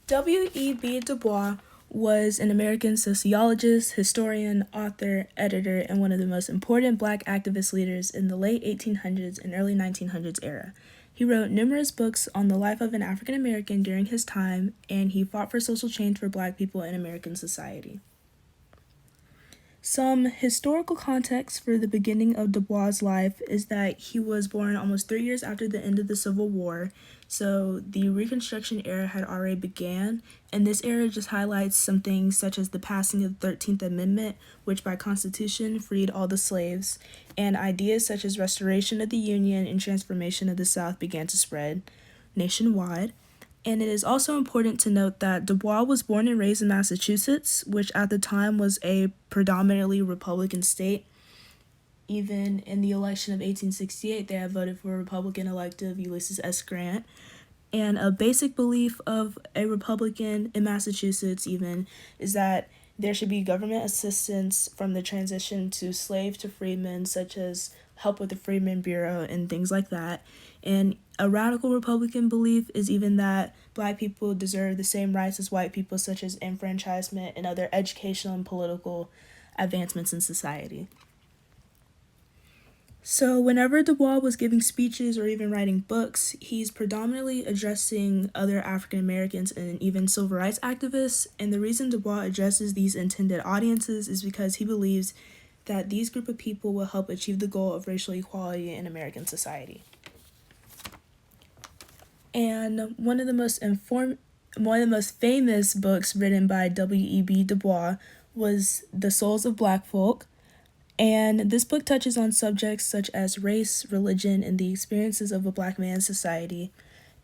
W.E.B. Du Bois was an American sociologist, historian, author, editor, and one of the most important Black activist leaders in the late 1800s and early 1900s era. He wrote numerous books on the life of an African American during his time, and he fought for social change for Black people in American society. Some historical context for the beginning of Du Bois' life is that he was born almost 3 years after the end of the Civil War, so the Reconstruction era had already began, and this era just highlights some things such as the passing of the 13th Amendment, which by Constitution freed all the slaves, and ideas such as restoration of the Union and transformation of the South began to spread nationwide. And it is also important to note that Du Bois was born and raised in Massachusetts, which at the time was a predominantly Republican state. Even in the election of 1868, they had voted for Republican elective Ulysses S. Grant. And a basic belief of a Republican in Massachusetts even is that there should be government assistance from the transition to slave to freemen, such as help with the Freedmen Bureau and things like that. And a radical Republican belief is even that Black people deserve the same rights as white people, such as enfranchisement and other educational and political advancements in society. So whenever Du Bois was giving speeches or even writing books, he's predominantly addressing other African Americans and even civil rights activists. And the reason Du Bois addresses these intended audiences is because he believes that these group of people will help achieve the goal of racial equality in American society. And one of the most famous books written by W.E.B. Du Bois was The Souls of Black Folk. And this book touches on subjects such as race, religion, and the experiences of a Black man's society.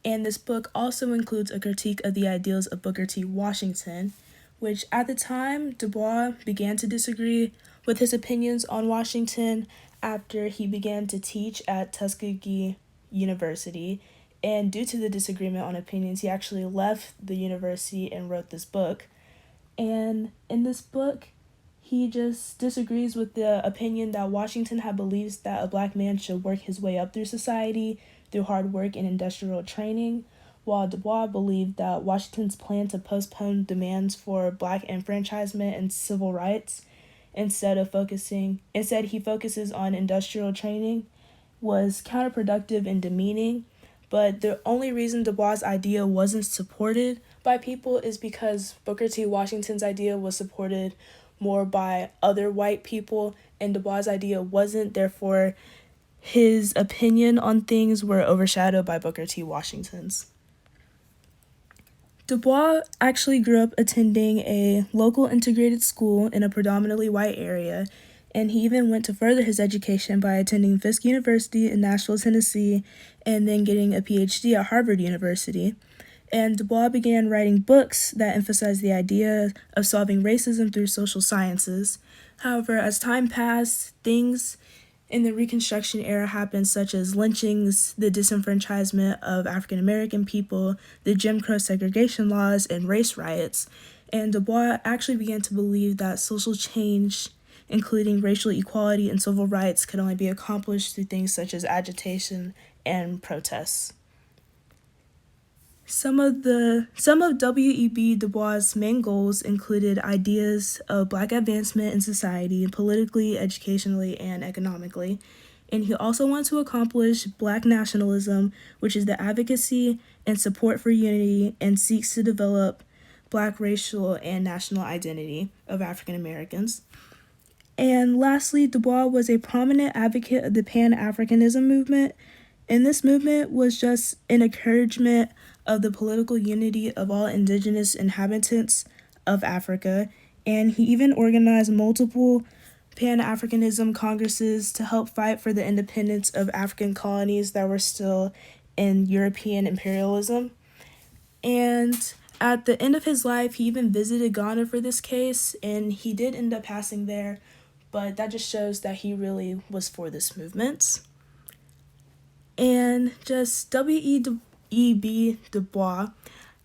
And this book also includes a critique of the ideals of Booker T. Washington, which at the time, Du Bois began to disagree with his opinions on Washington after he began to teach at Tuskegee University. And due to the disagreement on opinions, he actually left the university and wrote this book. And in this book, he just disagrees with the opinion that Washington had believes that a Black man should work his way up through society through hard work and industrial training, while Du Bois believed that Washington's plan to postpone demands for Black enfranchisement and civil rights instead he focuses on industrial training was counterproductive and demeaning. But the only reason Du Bois' idea wasn't supported by people is because Booker T. Washington's idea was supported more by other white people, and Du Bois' idea wasn't. Therefore, his opinion on things were overshadowed by Booker T. Washington's. Du Bois actually grew up attending a local integrated school in a predominantly white area, and he even went to further his education by attending Fisk University in Nashville, Tennessee, and then getting a PhD at Harvard University. And Du Bois began writing books that emphasized the idea of solving racism through social sciences. However, as time passed, things in the Reconstruction era happened, such as lynchings, the disenfranchisement of African American people, the Jim Crow segregation laws, and race riots. And Du Bois actually began to believe that social change, including racial equality and civil rights, could only be accomplished through things such as agitation and protests. Some of W.E.B. Du Bois' main goals included ideas of Black advancement in society, politically, educationally, and economically. And he also wanted to accomplish Black nationalism, which is the advocacy and support for unity and seeks to develop Black racial and national identity of African Americans. And lastly, Du Bois was a prominent advocate of the Pan-Africanism movement, and this movement was just an encouragement of the political unity of all indigenous inhabitants of Africa, and he even organized multiple Pan-Africanism congresses to help fight for the independence of African colonies that were still in European imperialism. And at the end of his life, he even visited Ghana for this case, and he did end up passing there, but that just shows that he really was for this movement. And just W.E.B. Du Bois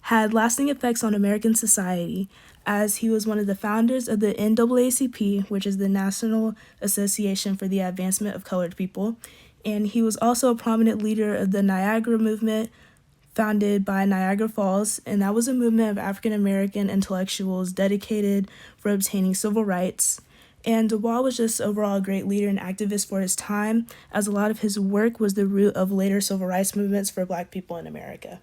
had lasting effects on American society, as he was one of the founders of the NAACP, which is the National Association for the Advancement of Colored People, and he was also a prominent leader of the Niagara movement founded by Niagara Falls, and that was a movement of African American intellectuals dedicated for obtaining civil rights. And Bois was just overall a great leader and activist for his time, as a lot of his work was the root of later civil rights movements for Black people in America.